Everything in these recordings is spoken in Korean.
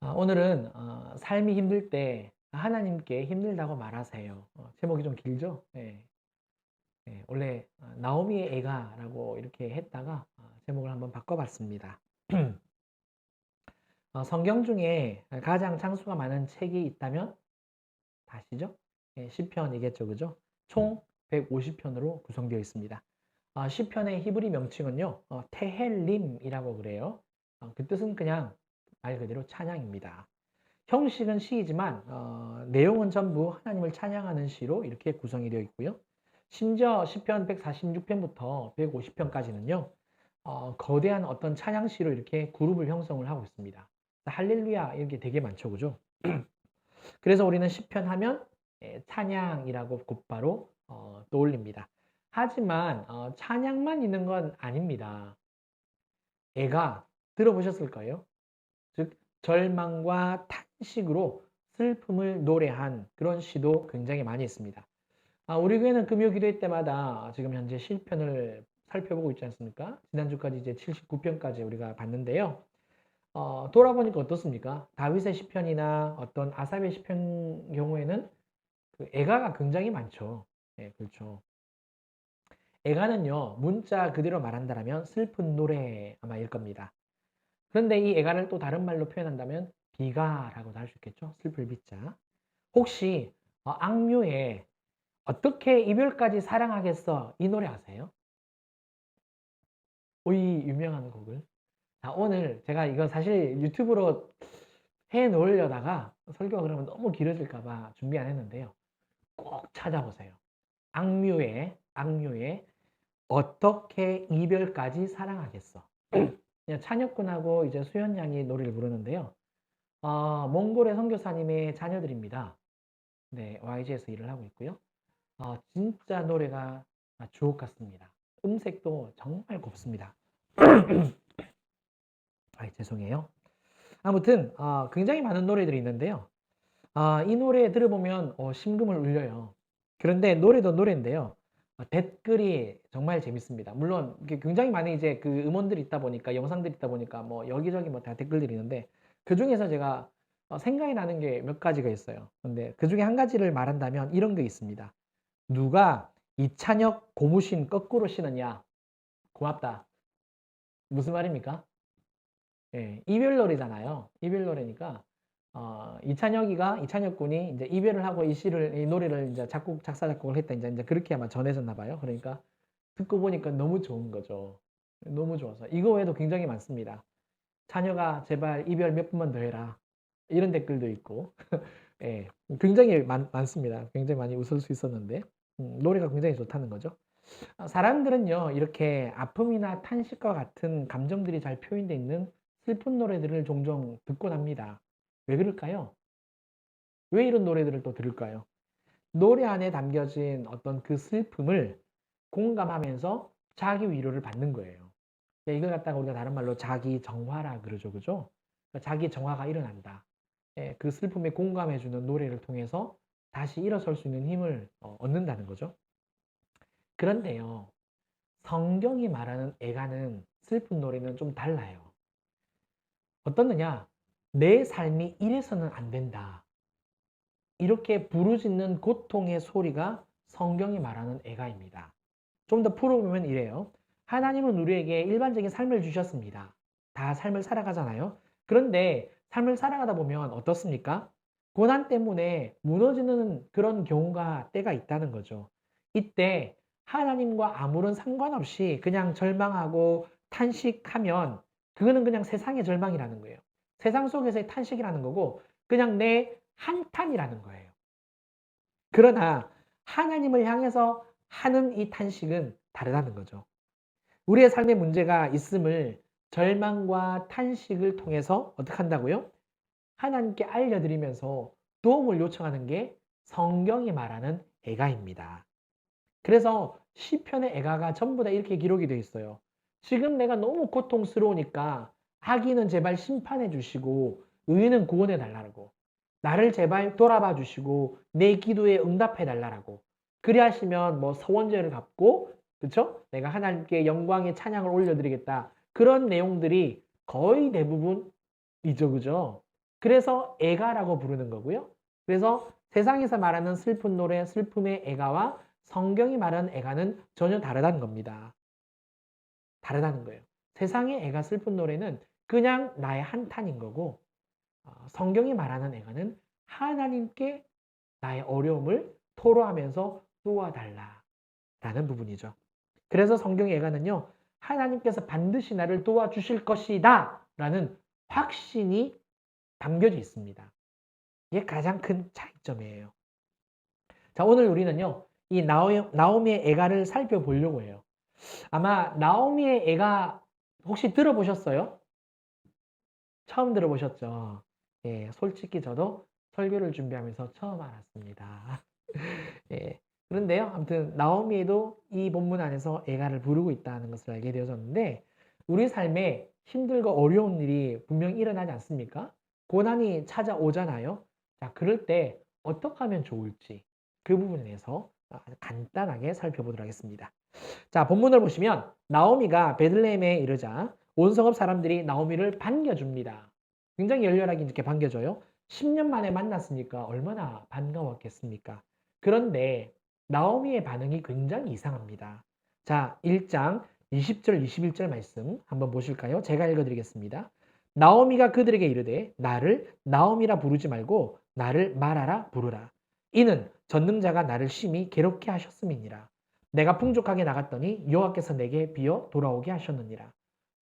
오늘은 삶이 힘들 때 하나님께 힘들다고 말하세요. 제목이 좀 길죠? 네. 네, 원래 나오미의 애가라고 이렇게 했다가 제목을 한번 바꿔봤습니다. 성경 중에 가장 장수가 많은 책이 있다면 다시죠? 시편이겠죠, 그죠? 총 150편으로 구성되어 있습니다. 시편의 히브리 명칭은요, 테헬림이라고 그래요. 그 뜻은 그냥 말 그대로 찬양입니다. 형식은 시이지만 내용은 전부 하나님을 찬양하는 시로 이렇게 구성이 되어 있고요. 심지어 시편 146편부터 150편까지는요. 거대한 어떤 찬양시로 이렇게 그룹을 형성을 하고 있습니다. 할렐루야 이렇게 되게 많죠, 그죠? 그래서 우리는 시편 하면 찬양이라고 곧바로 떠올립니다. 하지만 찬양만 있는 건 아닙니다. 애가 들어보셨을 거예요. 즉 절망과 탄식으로 슬픔을 노래한 그런 시도 굉장히 많이 있습니다. 우리 교회는 금요 기도회 때마다 지금 현재 시편을 살펴보고 있지 않습니까? 지난주까지 이제 79편까지 우리가 봤는데요. 돌아보니까 어떻습니까? 다윗의 시편이나 어떤 아삽의 시편 경우에는 그 애가가 굉장히 많죠. 네, 그렇죠. 애가는요, 문자 그대로 말한다면 슬픈 노래 아마일 겁니다. 그런데 이 애가를 또 다른 말로 표현한다면 비가라고도 할 수 있겠죠. 슬플 비자. 혹시 악뮤의 어떻게 이별까지 사랑하겠어 이 노래 아세요? 이 유명한 곡을. 오늘 제가 이거 사실 유튜브로 해 놓으려다가 설교가 그러면 너무 길어질까봐 준비 안 했는데요. 꼭 찾아보세요. 악뮤의 어떻게 이별까지 사랑하겠어. 찬혁군하고 이제 수현 양이 노래를 부르는데요. 몽골의 선교사님의 자녀들입니다. 네, YG에서 일을 하고 있고요. 진짜 노래가 주옥 같습니다. 음색도 정말 곱습니다. 죄송해요. 아무튼 굉장히 많은 노래들이 있는데요. 이 노래 들어보면 심금을 울려요. 그런데 노래도 노래인데요. 댓글이 정말 재밌습니다. 물론 굉장히 많은 이제 그 음원들이 있다 보니까 영상들이 있다 보니까 뭐 여기저기 뭐 다 댓글들이 있는데 그 중에서 제가 생각이 나는 게 몇 가지가 있어요. 근데 그 중에 한 가지를 말한다면 이런 게 있습니다. 누가 이찬혁 고무신 거꾸로 신었냐? 고맙다. 무슨 말입니까? 예, 이별 노래잖아요. 이별 노래니까 이찬혁 군이 이제 이별을 하고 이 노래를 이제 작사 작곡을 했다 이제 그렇게 아마 전해졌나 봐요. 그러니까 듣고 보니까 너무 좋은 거죠. 너무 좋아서 이거 외에도 굉장히 많습니다. 찬혁아 제발 이별 몇 번만 더 해라. 이런 댓글도 있고 예, 굉장히 많습니다. 굉장히 많이 웃을 수 있었는데 노래가 굉장히 좋다는 거죠. 사람들은요 이렇게 아픔이나 탄식과 같은 감정들이 잘 표현되어 있는 슬픈 노래들을 종종 듣곤 합니다. 왜 그럴까요? 왜 이런 노래들을 또 들을까요? 노래 안에 담겨진 어떤 그 슬픔을 공감하면서 자기 위로를 받는 거예요. 이걸 갖다가 우리가 다른 말로 자기 정화라 그러죠, 그죠? 그러니까 자기 정화가 일어난다. 그 슬픔에 공감해주는 노래를 통해서 다시 일어설 수 있는 힘을 얻는다는 거죠. 그런데요, 성경이 말하는 애가는 슬픈 노래는 좀 달라요. 어떻느냐? 내 삶이 이래서는 안 된다. 이렇게 부르짖는 고통의 소리가 성경이 말하는 애가입니다. 좀 더 풀어보면 이래요. 하나님은 우리에게 일반적인 삶을 주셨습니다. 다 삶을 살아가잖아요. 그런데 삶을 살아가다 보면 어떻습니까? 고난 때문에 무너지는 그런 경우가 때가 있다는 거죠. 이때 하나님과 아무런 상관없이 그냥 절망하고 탄식하면 그거는 그냥 세상의 절망이라는 거예요. 세상 속에서의 탄식이라는 거고 그냥 내 한탄이라는 거예요. 그러나 하나님을 향해서 하는 이 탄식은 다르다는 거죠. 우리의 삶에 문제가 있음을 절망과 탄식을 통해서 어떻게 한다고요? 하나님께 알려드리면서 도움을 요청하는 게 성경이 말하는 애가입니다. 그래서 시편의 애가가 전부 다 이렇게 기록이 되어 있어요. 지금 내가 너무 고통스러우니까 악인은 제발 심판해 주시고 의인은 구원해 달라고. 나를 제발 돌아봐 주시고 내 기도에 응답해 달라고. 그리 하시면 뭐 서원죄를 갚고 그렇죠? 내가 하나님께 영광의 찬양을 올려드리겠다. 그런 내용들이 거의 대부분이죠, 그죠? 그래서 애가라고 부르는 거고요. 그래서 세상에서 말하는 슬픈 노래, 슬픔의 애가와 성경이 말하는 애가는 전혀 다르다는 겁니다. 다르다는 거예요. 세상의 애가 슬픈 노래는 그냥 나의 한탄인 거고 성경이 말하는 애가는 하나님께 나의 어려움을 토로하면서 도와달라라는 부분이죠. 그래서 성경의 애가는요. 하나님께서 반드시 나를 도와주실 것이다 라는 확신이 담겨져 있습니다. 이게 가장 큰 차이점이에요. 자, 오늘 우리는요. 이 나오미의 애가를 살펴보려고 해요. 아마 나오미의 애가 혹시 들어보셨어요? 처음 들어보셨죠? 예, 솔직히 저도 설교를 준비하면서 처음 알았습니다. 예. 그런데요, 아무튼 나오미에도 이 본문 안에서 애가를 부르고 있다는 것을 알게 되어졌는데 우리 삶에 힘들고 어려운 일이 분명히 일어나지 않습니까? 고난이 찾아오잖아요. 자, 그럴 때 어떻게 하면 좋을지 그 부분에 대해서 간단하게 살펴보도록 하겠습니다. 자, 본문을 보시면 나오미가 베들레헴에 이르자 온 성읍 사람들이 나오미를 반겨줍니다. 굉장히 열렬하게 이렇게 반겨줘요. 10년 만에 만났으니까 얼마나 반가웠겠습니까? 그런데 나오미의 반응이 굉장히 이상합니다. 자, 1장 20절, 21절 말씀 한번 보실까요? 제가 읽어드리겠습니다. 나오미가 그들에게 이르되 나를 나오미라 부르지 말고 나를 마라라 부르라. 이는 전능자가 나를 심히 괴롭게 하셨음이니라. 내가 풍족하게 나갔더니 여호와께서 내게 비어 돌아오게 하셨느니라.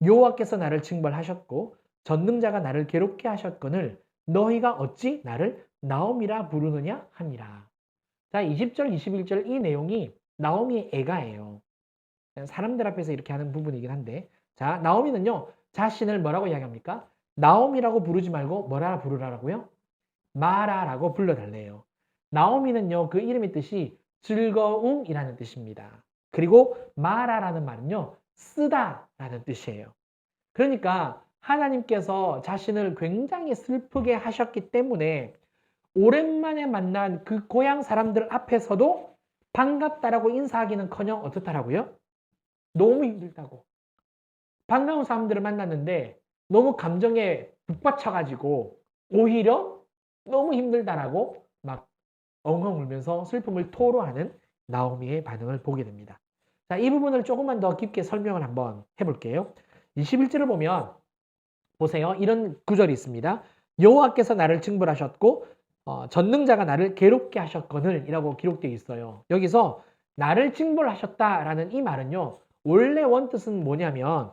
여호와께서 나를 징벌하셨고 전능자가 나를 괴롭게 하셨거늘 너희가 어찌 나를 나오미라 부르느냐 하니라. 자, 20절, 21절 이 내용이 나오미의 애가예요. 사람들 앞에서 이렇게 하는 부분이긴 한데 자, 나오미는요. 자신을 뭐라고 이야기합니까? 나오미라고 부르지 말고 뭐라 부르라고요? 마라라고 불러달래요. 나오미는요. 그 이름의 뜻이 즐거움이라는 뜻입니다. 그리고 마라라는 말은요. 쓰다라는 뜻이에요. 그러니까 하나님께서 자신을 굉장히 슬프게 하셨기 때문에 오랜만에 만난 그 고향 사람들 앞에서도 반갑다라고 인사하기는커녕 어떻다라고요? 너무 힘들다고. 반가운 사람들을 만났는데 너무 감정에 북받쳐가지고 오히려 너무 힘들다라고 막 엉엉 울면서 슬픔을 토로하는 나오미의 반응을 보게 됩니다. 자, 이 부분을 조금만 더 깊게 설명을 한번 해볼게요. 21절을 보면 보세요. 이런 구절이 있습니다. 여호와께서 나를 징벌하셨고 전능자가 나를 괴롭게 하셨거늘 이라고 기록되어 있어요. 여기서 나를 징벌하셨다라는 이 말은요. 원래 원뜻은 뭐냐면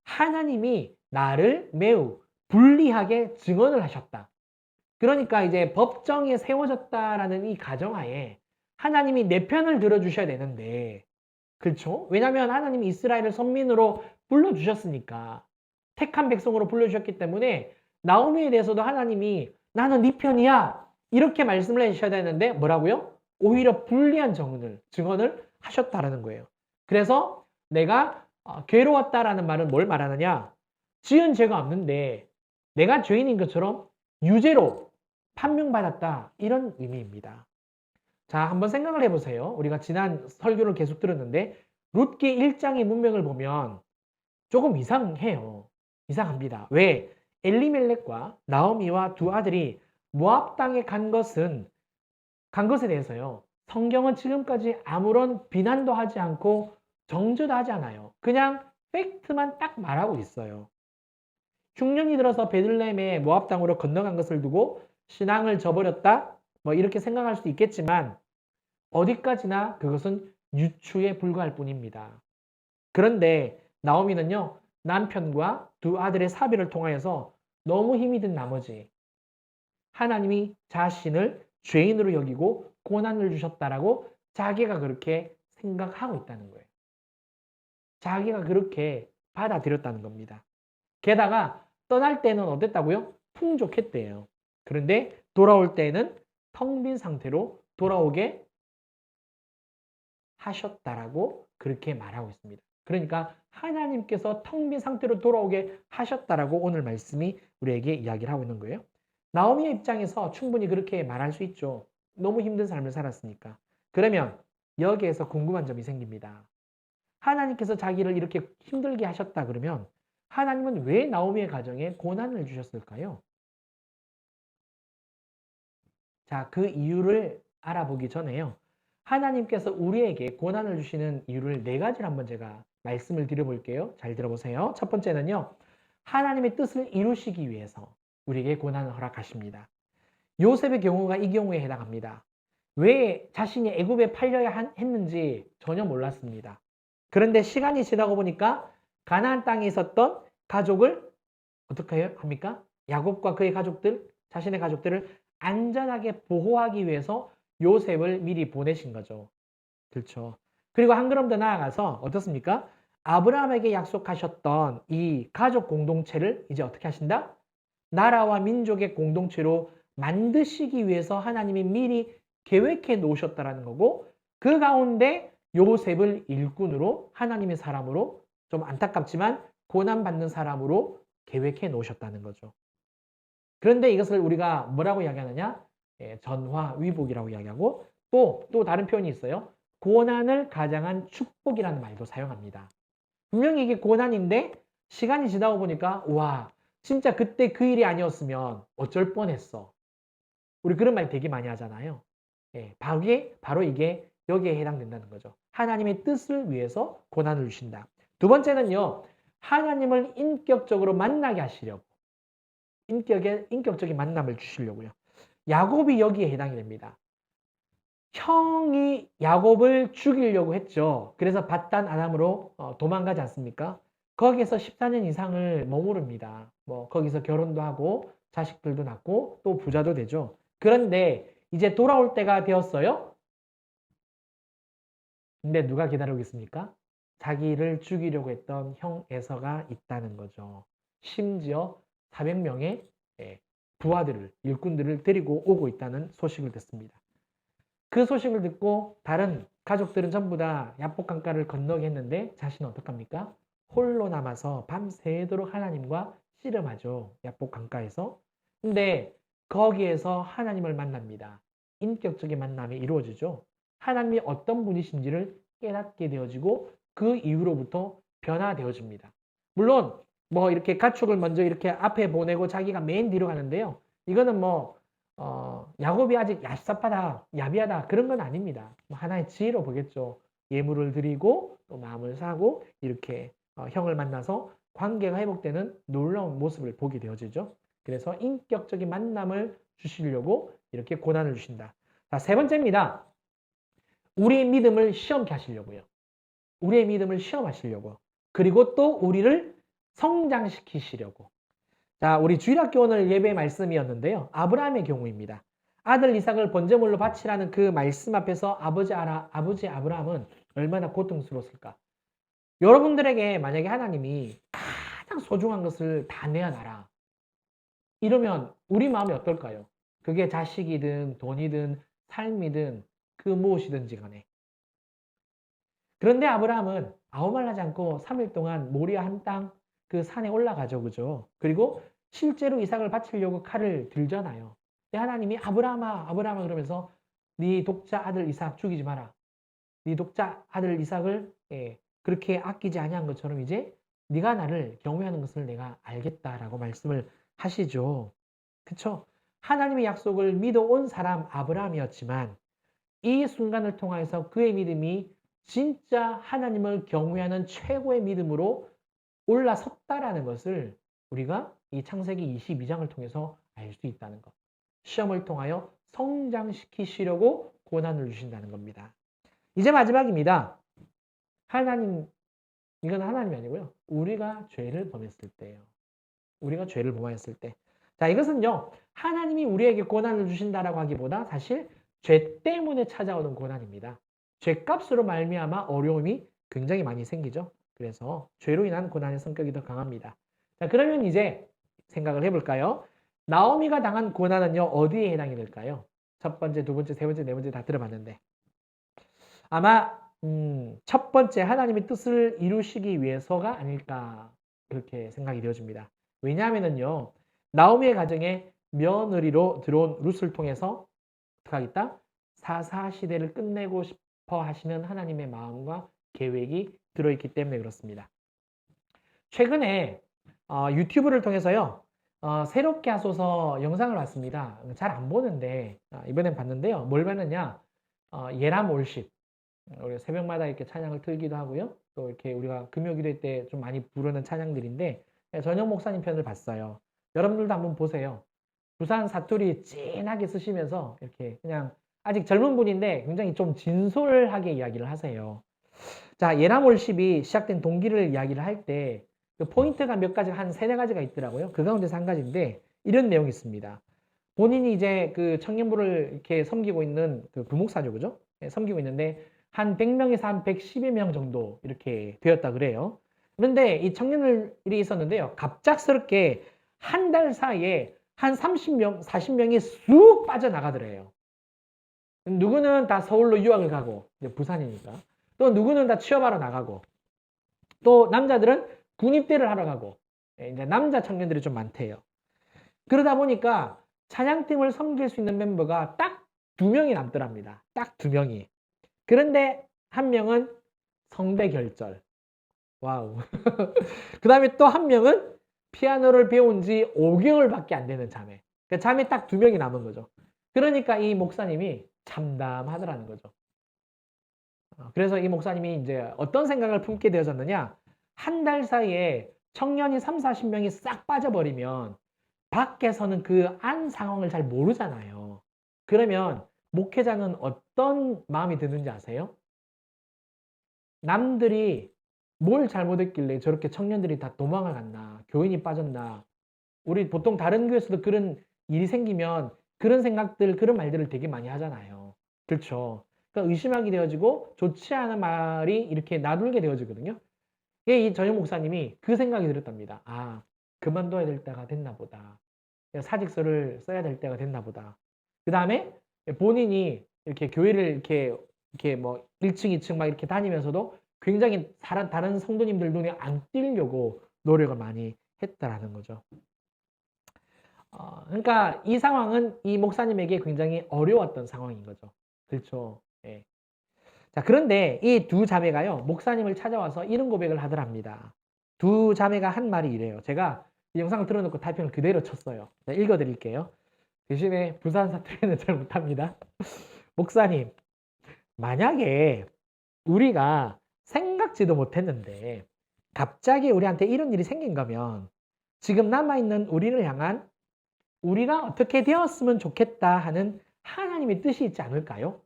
하나님이 나를 매우 불리하게 증언을 하셨다. 그러니까 이제 법정에 세워졌다라는 이 가정하에 하나님이 내 편을 들어주셔야 되는데 그렇죠? 왜냐하면 하나님이 이스라엘을 선민으로 불러주셨으니까 택한 백성으로 불러주셨기 때문에 나오미에 대해서도 하나님이 나는 네 편이야 이렇게 말씀을 해주셔야 되는데 뭐라고요? 오히려 불리한 증언을 하셨다라는 거예요. 그래서 내가 괴로웠다라는 말은 뭘 말하느냐? 지은 죄가 없는데 내가 죄인인 것처럼 유죄로 판명받았다 이런 의미입니다. 자, 한번 생각을 해보세요. 우리가 지난 설교를 계속 들었는데 룻기 1장의 문맥을 보면 조금 이상해요. 이상합니다. 왜? 엘리멜렉과 나오미와 두 아들이 모압 땅에 간 것에 대해서요. 성경은 지금까지 아무런 비난도 하지 않고 정죄도 하지 않아요. 그냥 팩트만 딱 말하고 있어요. 흉년이 들어서 베들레헴의 모압 땅으로 건너간 것을 두고 신앙을 저버렸다? 뭐 이렇게 생각할 수도 있겠지만 어디까지나 그것은 유추에 불과할 뿐입니다. 그런데 나오미는요. 남편과 두 아들의 사비를 통하여서 너무 힘이 든 나머지 하나님이 자신을 죄인으로 여기고 고난을 주셨다라고 자기가 그렇게 생각하고 있다는 거예요. 자기가 그렇게 받아들였다는 겁니다. 게다가 떠날 때는 어땠다고요? 풍족했대요. 그런데 돌아올 때는 텅 빈 상태로 돌아오게 하셨다라고 그렇게 말하고 있습니다. 그러니까 하나님께서 텅 빈 상태로 돌아오게 하셨다라고 오늘 말씀이 우리에게 이야기를 하고 있는 거예요. 나오미의 입장에서 충분히 그렇게 말할 수 있죠. 너무 힘든 삶을 살았으니까. 그러면 여기에서 궁금한 점이 생깁니다. 하나님께서 자기를 이렇게 힘들게 하셨다 그러면 하나님은 왜 나오미의 가정에 고난을 주셨을까요? 자, 그 이유를 알아보기 전에요. 하나님께서 우리에게 고난을 주시는 이유를 네 가지를 한번 제가 말씀을 드려볼게요. 잘 들어보세요. 첫 번째는요. 하나님의 뜻을 이루시기 위해서 우리에게 고난을 허락하십니다. 요셉의 경우가 이 경우에 해당합니다. 왜 자신이 애굽에 팔려야 했는지 전혀 몰랐습니다. 그런데 시간이 지나고 보니까 가나안 땅에 있었던 가족을 어떻게 합니까? 야곱과 그의 가족들, 자신의 가족들을 안전하게 보호하기 위해서 요셉을 미리 보내신 거죠. 그렇죠. 그리고 한 걸음 더 나아가서 어떻습니까? 아브라함에게 약속하셨던 이 가족 공동체를 이제 어떻게 하신다? 나라와 민족의 공동체로 만드시기 위해서 하나님이 미리 계획해 놓으셨다라는 거고, 그 가운데 요셉을 일꾼으로, 하나님의 사람으로, 좀 안타깝지만 고난받는 사람으로 계획해 놓으셨다는 거죠. 그런데 이것을 우리가 뭐라고 이야기하느냐? 전화위복이라고 이야기하고, 또 다른 표현이 있어요. 고난을 가장한 축복이라는 말도 사용합니다. 분명히 이게 고난인데 시간이 지나고 보니까 와, 진짜 그때 그 일이 아니었으면 어쩔 뻔했어. 우리 그런 말 되게 많이 하잖아요. 바로 이게 여기에 해당된다는 거죠. 하나님의 뜻을 위해서 고난을 주신다. 두 번째는요. 하나님을 인격적으로 만나게 하시려고. 인격적인 만남을 주시려고요. 야곱이 여기에 해당이 됩니다. 형이 야곱을 죽이려고 했죠. 그래서 밧단 아람으로 도망가지 않습니까? 거기에서 14년 이상을 머무릅니다. 뭐 거기서 결혼도 하고 자식들도 낳고 또 부자도 되죠. 그런데 이제 돌아올 때가 되었어요. 근데 누가 기다리고 있습니까? 자기를 죽이려고 했던 형 에서가 있다는 거죠. 심지어 400명의 부하들을, 일꾼들을 데리고 오고 있다는 소식을 듣습니다. 그 소식을 듣고 다른 가족들은 전부 다 야복강가를 건너게 했는데 자신은 어떡합니까? 홀로 남아서 밤새도록 하나님과 씨름하죠. 야복강가에서. 근데 거기에서 하나님을 만납니다. 인격적인 만남이 이루어지죠. 하나님이 어떤 분이신지를 깨닫게 되어지고 그 이후로부터 변화되어집니다. 물론 뭐 이렇게 가축을 먼저 이렇게 앞에 보내고 자기가 맨 뒤로 가는데요. 이거는 뭐 야곱이 아직 얍삽하다, 야비하다 그런 건 아닙니다. 뭐 하나의 지혜로 보겠죠. 예물을 드리고 또 마음을 사고 이렇게 형을 만나서 관계가 회복되는 놀라운 모습을 보게 되어지죠. 그래서 인격적인 만남을 주시려고 이렇게 고난을 주신다. 자, 세 번째입니다. 우리의 믿음을 시험케 하시려고요. 우리의 믿음을 시험하시려고. 그리고 또 우리를 성장시키시려고. 자, 우리 주일학교 오늘 예배 말씀이었는데요. 아브라함의 경우입니다. 아들 이삭을 번제물로 바치라는 그 말씀 앞에서 아버지 아브라함은 얼마나 고통스러웠을까. 여러분들에게 만약에 하나님이 가장 소중한 것을 다 내어놔라. 이러면 우리 마음이 어떨까요? 그게 자식이든 돈이든 삶이든 그 무엇이든지 간에. 그런데 아브라함은 아무 말 하지 않고 3일 동안 모리아 한 땅 그 산에 올라가죠. 그죠? 그리고 실제로 이삭을 바치려고 칼을 들잖아요. 근데 하나님이 아브라함아 그러면서 네 독자 아들 이삭 죽이지 마라. 네 독자 아들 이삭을 그렇게 아끼지 아니한 것처럼 이제 네가 나를 경외하는 것을 내가 알겠다라고 말씀을 하시죠. 그쵸? 하나님의 약속을 믿어온 사람 아브라함이었지만 이 순간을 통해서 그의 믿음이 진짜 하나님을 경외하는 최고의 믿음으로 올라섰다라는 것을 우리가 이 창세기 22장을 통해서 알 수 있다는 것. 시험을 통하여 성장시키시려고 고난을 주신다는 겁니다. 이제 마지막입니다. 이건 하나님이 아니고요. 우리가 죄를 범했을 때예요. 우리가 죄를 범하였을 때. 자, 이것은요. 하나님이 우리에게 고난을 주신다라고 하기보다 사실 죄 때문에 찾아오는 고난입니다. 죄값으로 말미암아 어려움이 굉장히 많이 생기죠. 그래서 죄로 인한 고난의 성격이 더 강합니다. 자, 그러면 이제 생각을 해볼까요? 나오미가 당한 고난은요, 어디에 해당이 될까요? 첫 번째, 두 번째, 세 번째, 네 번째 다 들어봤는데. 아마, 첫 번째 하나님의 뜻을 이루시기 위해서가 아닐까, 그렇게 생각이 되어집니다. 왜냐하면요, 나오미의 가정에 며느리로 들어온 룻을 통해서 어떻게 하겠다? 사사시대를 끝내고 싶어 하시는 하나님의 마음과 계획이 들어있기 때문에 그렇습니다. 최근에 유튜브를 통해서요. 새롭게 하소서 영상을 봤습니다. 잘 안 보는데 이번엔 봤는데요. 뭘 봤느냐? 예람 월십. 우리 새벽마다 이렇게 찬양을 틀기도 하고요. 또 이렇게 우리가 금요기도 때 좀 많이 부르는 찬양들인데 전영 목사님 편을 봤어요. 여러분들도 한번 보세요. 부산 사투리 진하게 쓰시면서 이렇게 그냥 아직 젊은 분인데 굉장히 좀 진솔하게 이야기를 하세요. 자, 예람 월십이 시작된 동기를 이야기를 할 때 그 포인트가 몇 가지 한 세네 가지가 있더라고요. 그 가운데서 한 가지인데 이런 내용이 있습니다. 본인이 이제 그 청년부를 이렇게 섬기고 있는 그 부목사죠, 그죠? 네, 섬기고 있는데 한 100명에서 한 110여 명 정도 이렇게 되었다 그래요. 그런데 이 청년들이 있었는데요. 갑작스럽게 한 달 사이에 한 30명, 40명이 쑥 빠져나가더래요. 누구는 다 서울로 유학을 가고, 이제 부산이니까. 또 누구는 다 취업하러 나가고, 또 남자들은 군입대를 하러 가고, 이제 남자 청년들이 좀 많대요. 그러다 보니까 찬양팀을 섬길 수 있는 멤버가 딱 두 명이 남더랍니다. 딱 두 명이. 그런데 한 명은 성대 결절. 와우. 그 다음에 또 한 명은 피아노를 배운 지 5개월밖에 안 되는 자매. 그 자매 딱 두 명이 남은 거죠. 그러니까 이 목사님이 참담하더라는 거죠. 그래서 이 목사님이 이제 어떤 생각을 품게 되어졌느냐. 한 달 사이에 청년이 3, 40명이 싹 빠져버리면 밖에서는 그 안 상황을 잘 모르잖아요. 그러면 목회자는 어떤 마음이 드는지 아세요? 남들이 뭘 잘못했길래 저렇게 청년들이 다 도망을 갔나, 교인이 빠졌나. 우리 보통 다른 교회에서도 그런 일이 생기면 그런 생각들, 그런 말들을 되게 많이 하잖아요. 그렇죠. 그러니까 의심하게 되어지고 좋지 않은 말이 이렇게 나돌게 되어지거든요. 이 전영 목사님이 그 생각이 들었답니다. 아, 그만둬야 될 때가 됐나 보다. 사직서를 써야 될 때가 됐나 보다. 그 다음에 본인이 이렇게 교회를 이렇게 뭐 1층, 2층 막 이렇게 다니면서도 굉장히 다른 성도님들 눈에 안 띄려고 노력을 많이 했다라는 거죠. 그러니까 이 상황은 이 목사님에게 굉장히 어려웠던 상황인 거죠. 그렇죠. 예. 자, 그런데 이 두 자매가요, 목사님을 찾아와서 이런 고백을 하더랍니다. 두 자매가 한 말이 이래요. 제가 이 영상을 틀어놓고 타이핑을 그대로 쳤어요. 네, 읽어드릴게요. 대신에 부산 사투리는 잘 못합니다. 목사님, 만약에 우리가 생각지도 못했는데 갑자기 우리한테 이런 일이 생긴 거면 지금 남아있는 우리를 향한 우리가 어떻게 되었으면 좋겠다 하는 하나님의 뜻이 있지 않을까요?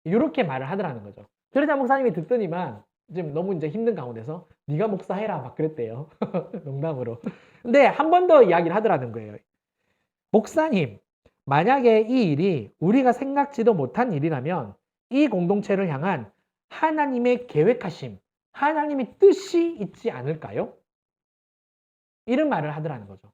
이렇게 말을 하더라는 거죠. 그러자 목사님이 듣더니만 지금 너무 이제 힘든 가운데서 네가 목사해라 막 그랬대요. 농담으로. 근데 한 번 더 이야기를 하더라는 거예요. 목사님, 만약에 이 일이 우리가 생각지도 못한 일이라면 이 공동체를 향한 하나님의 계획하심, 하나님의 뜻이 있지 않을까요? 이런 말을 하더라는 거죠.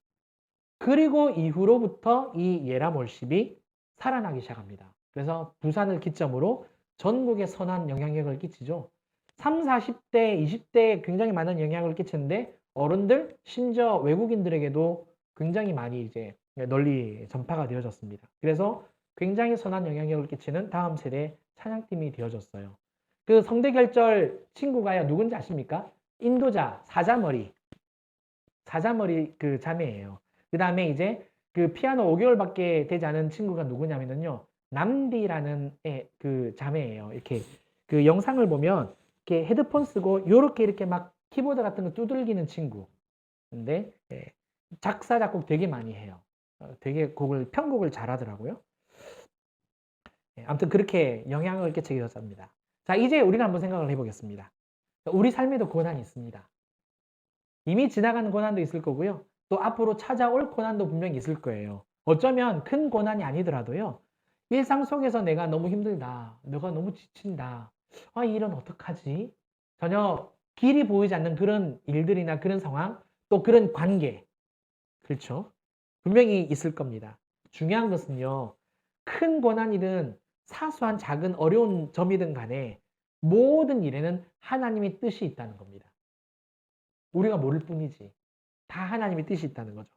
그리고 이후로부터 이 예람 월십이 살아나기 시작합니다. 그래서 부산을 기점으로 전국에 선한 영향력을 끼치죠. 3, 40대, 20대에 굉장히 많은 영향을 끼치는데 어른들, 심지어 외국인들에게도 굉장히 많이 이제 널리 전파가 되어졌습니다. 그래서 굉장히 선한 영향력을 끼치는 다음 세대 찬양팀이 되어졌어요. 그 성대결절 친구가요, 누군지 아십니까? 인도자 사자머리 그 자매예요. 그 다음에 이제 그 피아노 5개월밖에 되지 않은 친구가 누구냐면요, 남디라는 그 자매예요. 이렇게 그 영상을 보면 이렇게 헤드폰 쓰고 요렇게 이렇게 막 키보드 같은 거 두들기는 친구. 근데 작사 작곡 되게 많이 해요. 되게 편곡을 잘하더라고요. 아무튼 그렇게 영향을 끼치게 되었습니다. 자, 이제 우리가 한번 생각을 해보겠습니다. 우리 삶에도 고난이 있습니다. 이미 지나가는 고난도 있을 거고요. 또 앞으로 찾아올 고난도 분명히 있을 거예요. 어쩌면 큰 고난이 아니더라도요. 일상 속에서 내가 너무 힘들다. 내가 너무 지친다. 아, 이 일은 어떡하지? 전혀 길이 보이지 않는 그런 일들이나 그런 상황, 또 그런 관계. 그렇죠? 분명히 있을 겁니다. 중요한 것은요. 큰 고난이든 사소한 작은 어려운 점이든 간에 모든 일에는 하나님의 뜻이 있다는 겁니다. 우리가 모를 뿐이지. 다 하나님의 뜻이 있다는 거죠.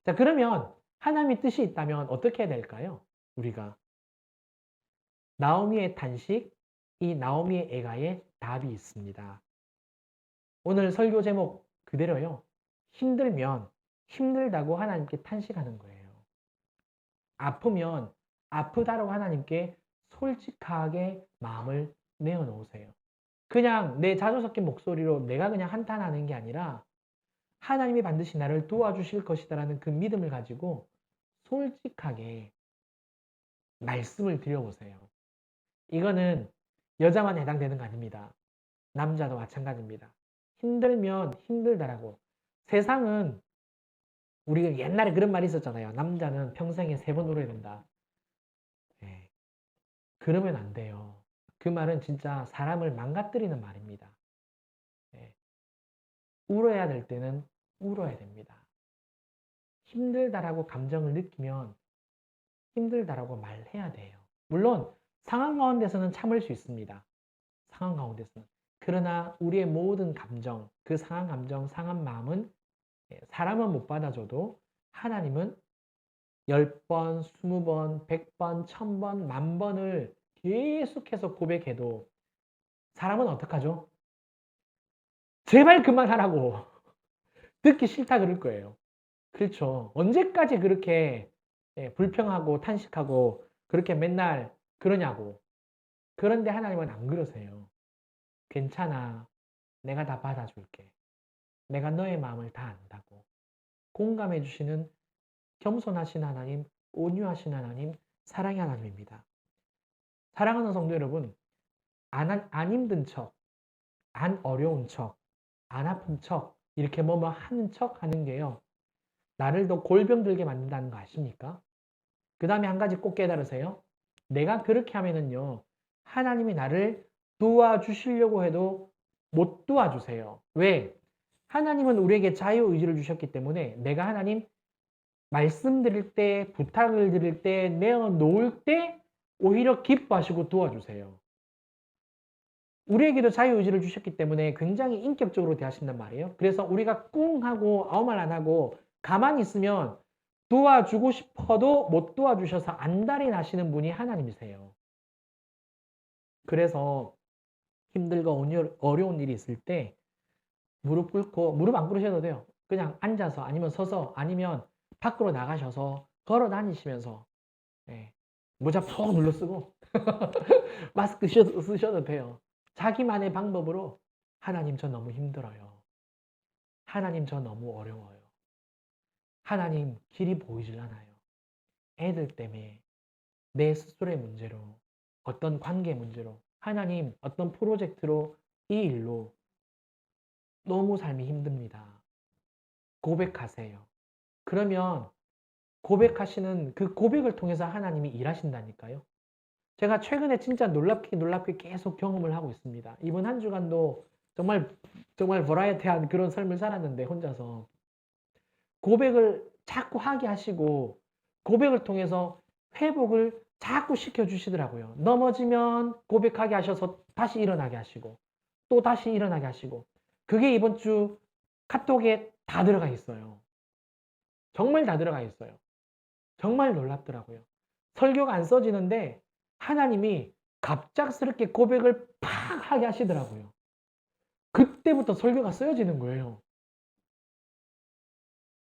자, 그러면 하나님의 뜻이 있다면 어떻게 해야 될까요? 우리가 나오미의 탄식, 이 나오미의 애가의 답이 있습니다. 오늘 설교 제목 그대로요. 힘들면 힘들다고 하나님께 탄식하는 거예요. 아프면 아프다라고 하나님께 솔직하게 마음을 내어놓으세요. 그냥 내 자주 섞인 목소리로 내가 그냥 한탄하는 게 아니라 하나님이 반드시 나를 도와주실 것이다라는 그 믿음을 가지고 솔직하게 말씀을 드려보세요. 이거는 여자만 해당되는 거 아닙니다. 남자도 마찬가지입니다. 힘들면 힘들다라고. 세상은 우리가 옛날에 그런 말이 있었잖아요. 남자는 평생에 3번 울어야 된다. 네. 그러면 안 돼요. 그 말은 진짜 사람을 망가뜨리는 말입니다. 네. 울어야 될 때는 울어야 됩니다. 힘들다라고 감정을 느끼면 힘들다라고 말해야 돼요. 물론 상황 가운데서는 참을 수 있습니다. 상황 가운데서는. 그러나 우리의 모든 감정, 그 상한 감정, 상한 마음은 사람은 못 받아줘도 하나님은 10번, 20번, 100번, 1000번, 10,000번을 계속해서 고백해도 사람은 어떡하죠? 제발 그만하라고. 듣기 싫다 그럴 거예요. 그렇죠. 언제까지 그렇게 불평하고 탄식하고 그렇게 맨날 그러냐고. 그런데 하나님은 안 그러세요. 괜찮아. 내가 다 받아줄게. 내가 너의 마음을 다 안다고. 공감해 주시는 겸손하신 하나님, 온유하신 하나님, 사랑의 하나님입니다. 사랑하는 성도 여러분, 안 힘든 척, 안 어려운 척, 안 아픈 척, 이렇게 뭐뭐 하는 척 하는 게요. 나를 더 골병 들게 만든다는 거 아십니까? 그 다음에 한 가지 꼭 깨달으세요. 내가 그렇게 하면은요, 하나님이 나를 도와주시려고 해도 못 도와주세요. 왜? 하나님은 우리에게 자유의지를 주셨기 때문에 내가 하나님 말씀드릴 때, 부탁을 드릴 때, 내어놓을 때 오히려 기뻐하시고 도와주세요. 우리에게도 자유의지를 주셨기 때문에 굉장히 인격적으로 대하신단 말이에요. 그래서 우리가 꿍 하고 아무 말 안 하고 가만히 있으면 도와주고 싶어도 못 도와주셔서 안달이 나시는 분이 하나님이세요. 그래서 힘들고 어려운 일이 있을 때 무릎 꿇고, 무릎 안 꿇으셔도 돼요. 그냥 앉아서 아니면 서서 아니면 밖으로 나가셔서 걸어 다니시면서 모자 푹 눌러 쓰고 마스크 쓰셔도 돼요. 자기만의 방법으로 하나님 저 너무 힘들어요. 하나님 저 너무 어려워요. 하나님 길이 보이질 않아요. 애들 때문에 내 스스로의 문제로 어떤 관계 문제로 하나님 어떤 프로젝트로 이 일로 너무 삶이 힘듭니다. 고백하세요. 그러면 고백하시는 그 고백을 통해서 하나님이 일하신다니까요. 제가 최근에 진짜 놀랍게 계속 경험을 하고 있습니다. 이번 한 주간도 정말 버라이어티한 그런 삶을 살았는데 혼자서 고백을 자꾸 하게 하시고 고백을 통해서 회복을 자꾸 시켜주시더라고요. 넘어지면 고백하게 하셔서 다시 일어나게 하시고 또 다시 일어나게 하시고 그게 이번 주 카톡에 다 들어가 있어요. 정말 다 들어가 있어요. 정말 놀랍더라고요. 설교가 안 써지는데 하나님이 갑작스럽게 고백을 팍 하게 하시더라고요. 그때부터 설교가 쓰여지는 거예요.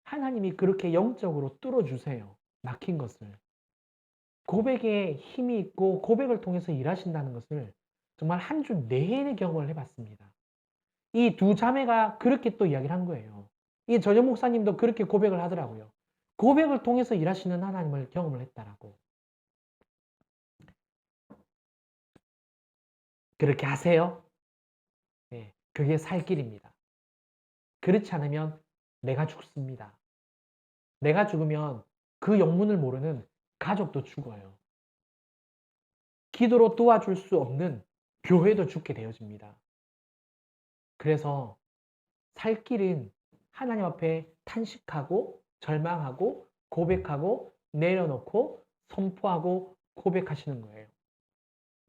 하나님이 그렇게 영적으로 뚫어주세요. 막힌 것을. 고백에 힘이 있고 고백을 통해서 일하신다는 것을 정말 한 주 내내 경험을 해봤습니다. 이 두 자매가 그렇게 또 이야기를 한 거예요. 이 전현 목사님도 그렇게 고백을 하더라고요. 고백을 통해서 일하시는 하나님을 경험을 했다라고. 그렇게 하세요. 네, 그게 살 길입니다. 그렇지 않으면 내가 죽습니다. 내가 죽으면 그 영문을 모르는 가족도 죽어요. 기도로 도와줄 수 없는 교회도 죽게 되어집니다. 그래서 살 길은 하나님 앞에 탄식하고 절망하고 고백하고 내려놓고 선포하고 고백하시는 거예요.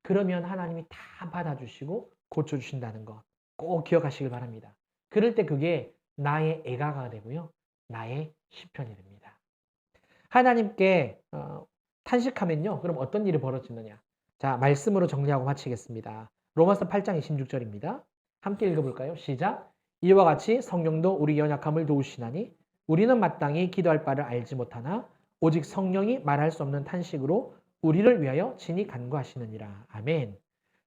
그러면 하나님이 다 받아주시고 고쳐주신다는 거 꼭 기억하시길 바랍니다. 그럴 때 그게 나의 애가가 되고요. 나의 시편이 됩니다. 하나님께 탄식하면요. 그럼 어떤 일이 벌어지느냐. 자, 말씀으로 정리하고 마치겠습니다. 로마서 8장 26절입니다. 함께 읽어볼까요? 시작. 이와 같이 성령도 우리 연약함을 도우시나니 우리는 마땅히 기도할 바를 알지 못하나 오직 성령이 말할 수 없는 탄식으로 우리를 위하여 친히 간구하시느니라. 아멘.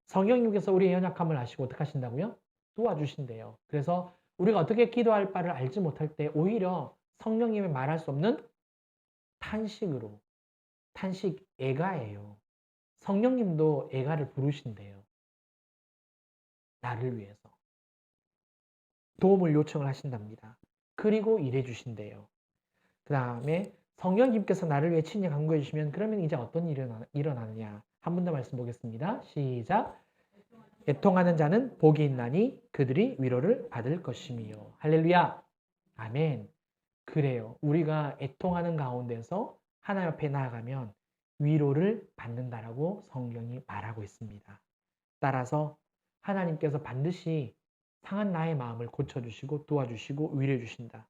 성령님께서 우리의 연약함을 아시고 어떻게 하신다고요? 도와주신대요. 그래서 우리가 어떻게 기도할 바를 알지 못할 때 오히려 성령님이 말할 수 없는 탄식으로, 탄식 애가예요. 성령님도 애가를 부르신대요. 나를 위해서. 도움을 요청을 하신답니다. 그리고 일해 주신대요. 그 다음에 성령님께서 나를 위해 친히 간구해 주시면 그러면 이제 어떤 일이 일어나느냐. 한 번 더 말씀 보겠습니다. 시작. 애통하는 자는 복이 있나니 그들이 위로를 받을 것이며. 할렐루야. 아멘. 그래요. 우리가 애통하는 가운데서 하나님 앞에 나아가면 위로를 받는다라고 성경이 말하고 있습니다. 따라서 하나님께서 반드시 상한 나의 마음을 고쳐주시고 도와주시고 위로해 주신다.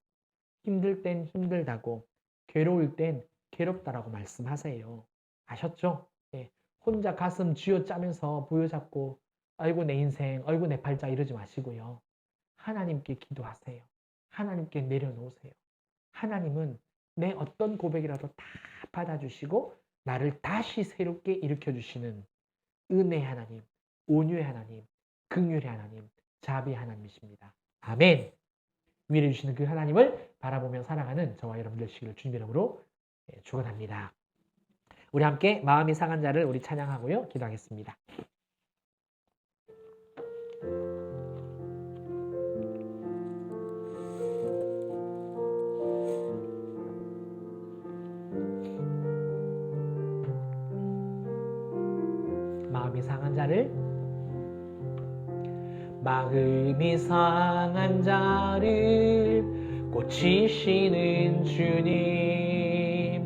힘들 땐 힘들다고, 괴로울 땐 괴롭다라고 말씀하세요. 아셨죠? 네. 혼자 가슴 쥐어짜면서 부여잡고 아이고 내 인생, 아이고 내 팔자 이러지 마시고요. 하나님께 기도하세요. 하나님께 내려놓으세요. 하나님은 내 어떤 고백이라도 다 받아주시고 나를 다시 새롭게 일으켜주시는 은혜의 하나님, 온유의 하나님, 긍휼의 하나님, 자비의 하나님이십니다. 아멘. 위로해 주시는 그 하나님을 바라보며 살아가는 저와 여러분들 되시기를 주님 이름으로 축원합니다. 우리 함께 마음이 상한 자를 우리 찬양하고요. 기도하겠습니다. 마음이 상한 자를 마음이 상한 자를 고치시는 주님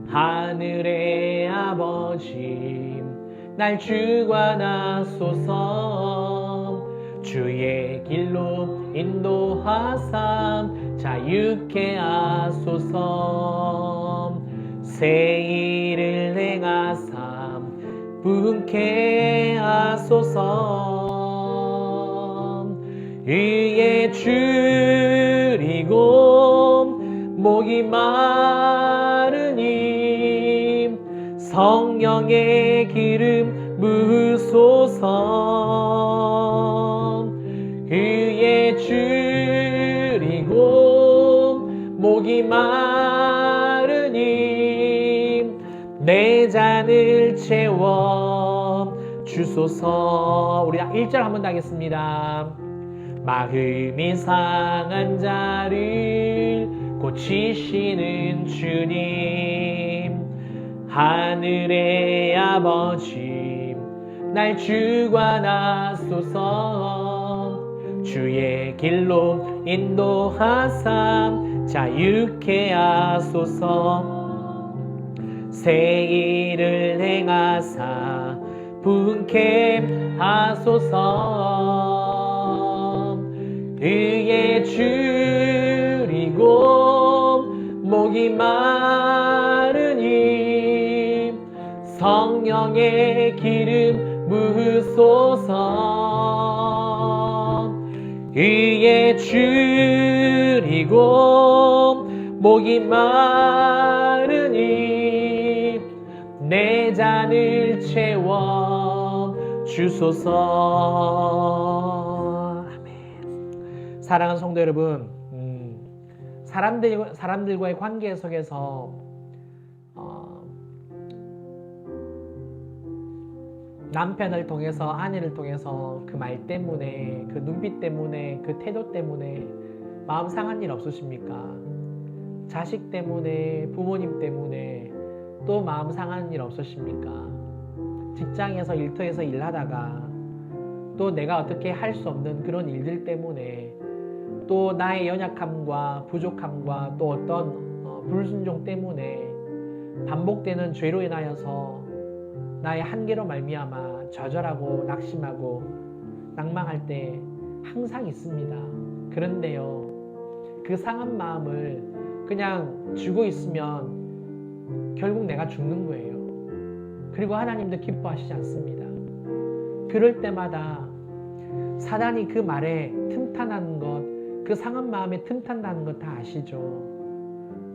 하늘의 아버지 날 주관하소서 주의 길로 인도하사 자유케 하소서 새 일을 행하사 분케 하소서 의에 줄이고 목이 마르니 성령의 기름 부으소서 의에 줄이고 목이 마르니 내 잔을 채워 주소서. 우리 1절 한번 하겠습니다. 마음이 상한 자를 고치시는 주님 하늘의 아버지 날 주관하소서 주의 길로 인도하사 자유케 하소서 새 일을 행하사 분케 하소서 의에 줄이고 목이 마르니 성령의 기름 부으소서 의에 줄이고 목이 마르니 내 잔을 채워 주소서. 아멘. 사랑하는 성도 여러분, 사람들과의 관계 속에서 남편을 통해서 아내를 통해서 그 말 때문에 그 눈빛 때문에 그 태도 때문에 마음 상한 일 없으십니까? 자식 때문에 부모님 때문에 또 마음 상한 일 없으십니까? 직장에서 일터에서 일하다가 또 내가 어떻게 할 수 없는 그런 일들 때문에 또 나의 연약함과 부족함과 또 어떤 불순종 때문에 반복되는 죄로 인하여서 나의 한계로 말미암아 좌절하고 낙심하고 낭망할 때 항상 있습니다. 그런데요, 그 상한 마음을 그냥 쥐고 있으면 결국 내가 죽는 거예요. 그리고 하나님도 기뻐하시지 않습니다. 그럴 때마다 사단이 그 말에 틈탄하는 것, 그 상한 마음에 틈탄다는 것 다 아시죠?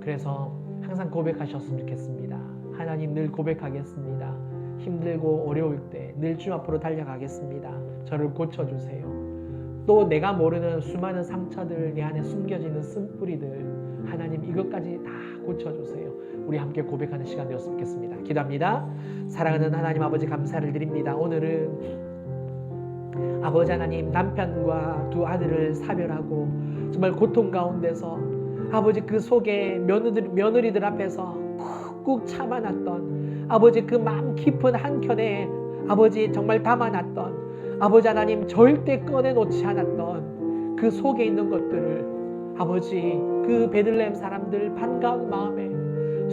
그래서 항상 고백하셨으면 좋겠습니다. 하나님, 늘 고백하겠습니다. 힘들고 어려울 때 늘 주 앞으로 달려가겠습니다. 저를 고쳐주세요. 또 내가 모르는 수많은 상처들, 내 안에 숨겨지는 쓴뿌리들, 하나님 이것까지 다 고쳐주세요. 우리 함께 고백하는 시간 되었으면 좋겠습니다. 기도합니다. 사랑하는 하나님 아버지, 감사를 드립니다. 오늘은 아버지 하나님, 남편과 두 아들을 사별하고 정말 고통 가운데서 아버지 그 속에 며느리들 앞에서 꾹꾹 참아놨던 아버지 그 마음 깊은 한켠에 아버지 정말 담아놨던 아버지 하나님 절대 꺼내놓지 않았던 그 속에 있는 것들을 아버지 그 베들레헴 사람들 반가운 마음에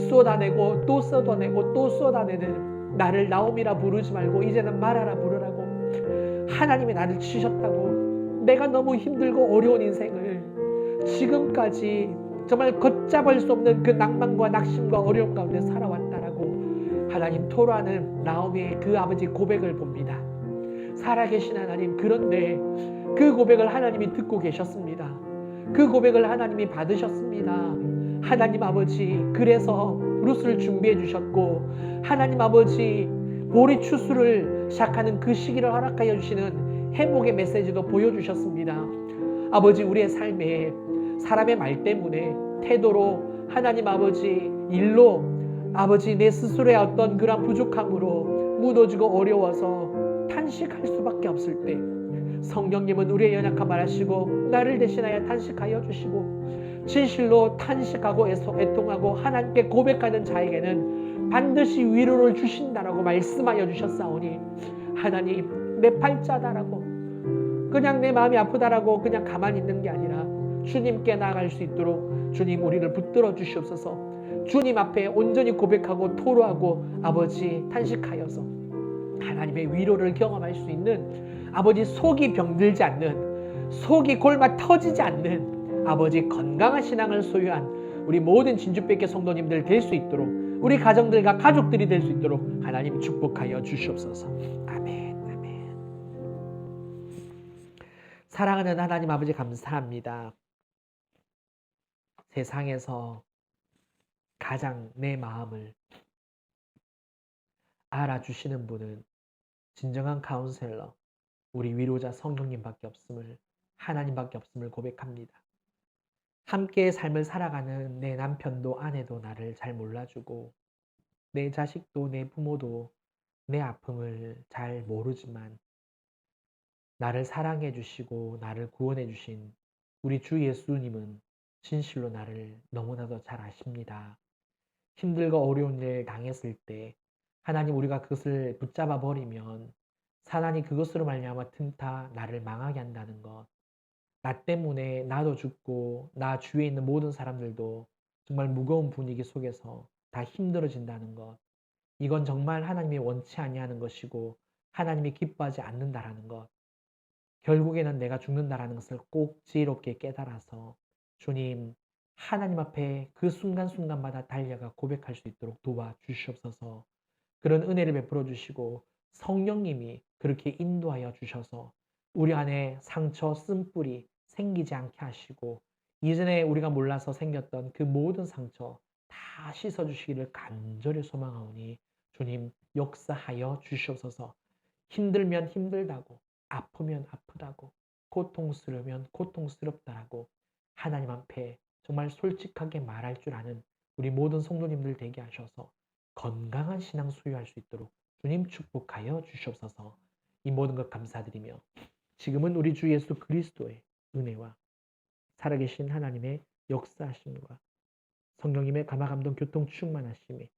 쏟아내고 또 쏟아내고 또 쏟아내는 나를 나옴이라 부르지 말고 이제는 마라라 부르라고 하나님이 나를 치셨다고 내가 너무 힘들고 어려운 인생을 지금까지 정말 걷잡을 수 없는 그 낭만과 낙심과 어려움 가운데 살아왔다라고 하나님 토로하는 나오미의 그 아버지 고백을 봅니다. 살아계신 하나님, 그런데 그 고백을 하나님이 듣고 계셨습니다. 그 고백을 하나님이 받으셨습니다. 하나님 아버지, 그래서 룻을 준비해 주셨고 하나님 아버지 보리 추수를 시작하는 그 시기를 허락하여 주시는 회복의 메시지도 보여주셨습니다. 아버지, 우리의 삶에 사람의 말 때문에 태도로 하나님 아버지 일로 아버지 내 스스로의 어떤 그런 부족함으로 무너지고 어려워서 탄식할 수밖에 없을 때 성령님은 우리의 연약함 알아시고 나를 대신하여 탄식하여 주시고 진실로 탄식하고 애통하고 하나님께 고백하는 자에게는 반드시 위로를 주신다라고 말씀하여 주셨사오니 하나님, 내 팔자다라고 그냥 내 마음이 아프다라고 그냥 가만히 있는 게 아니라 주님께 나아갈 수 있도록 주님 우리를 붙들어 주시옵소서. 주님 앞에 온전히 고백하고 토로하고 아버지 탄식하여서 하나님의 위로를 경험할 수 있는 아버지 속이 병들지 않는 속이 골마 터지지 않는 아버지 건강한 신앙을 소유한 우리 모든 진주백개 성도님들 될 수 있도록 우리 가정들과 가족들이 될 수 있도록 하나님 축복하여 주시옵소서. 아멘. 아멘. 사랑하는 하나님 아버지, 감사합니다. 세상에서 가장 내 마음을 알아주시는 분은 진정한 카운셀러, 우리 위로자 성령님밖에 없음을, 하나님밖에 없음을 고백합니다. 함께 삶을 살아가는 내 남편도 아내도 나를 잘 몰라주고 내 자식도 내 부모도 내 아픔을 잘 모르지만 나를 사랑해 주시고 나를 구원해 주신 우리 주 예수님은 진실로 나를 너무나도 잘 아십니다. 힘들고 어려운 일 당했을 때 하나님, 우리가 그것을 붙잡아 버리면 사단이 그것으로 말미암아 틈타 나를 망하게 한다는 것, 나 때문에 나도 죽고 나 주위에 있는 모든 사람들도 정말 무거운 분위기 속에서 다 힘들어진다는 것, 이건 정말 하나님이 원치 아니하는 것이고 하나님이 기뻐하지 않는다라는 것, 결국에는 내가 죽는다라는 것을 꼭 지혜롭게 깨달아서 주님, 하나님 앞에 그 순간순간마다 달려가 고백할 수 있도록 도와주시옵소서. 그런 은혜를 베풀어 주시고 성령님이 그렇게 인도하여 주셔서 우리 안에 상처, 쓴뿌리 생기지 않게 하시고 이전에 우리가 몰라서 생겼던 그 모든 상처 다 씻어주시기를 간절히 소망하오니 주님, 역사하여 주시옵소서. 힘들면 힘들다고, 아프면 아프다고, 고통스러우면 고통스럽다라고 하나님 앞에 정말 솔직하게 말할 줄 아는 우리 모든 성도님들 되게 하셔서 건강한 신앙 소유할 수 있도록 주님 축복하여 주시옵소서. 이 모든 것 감사드리며 지금은 우리 주 예수 그리스도의 은혜와 살아계신 하나님의 역사하심과 성령님의 감화감동 교통 충만하심이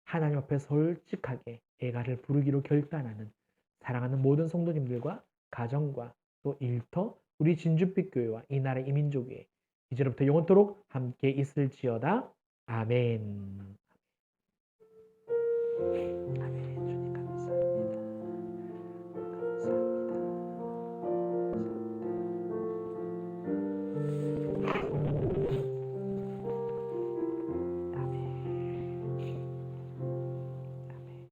하나님 앞에 솔직하게 애가를 부르기로 결단하는 사랑하는 모든 성도님들과 가정과 또 일터 우리 진주빛 교회와 이 나라 이민족 위에 이제부터 영원토록 함께 있을지어다. 아멘.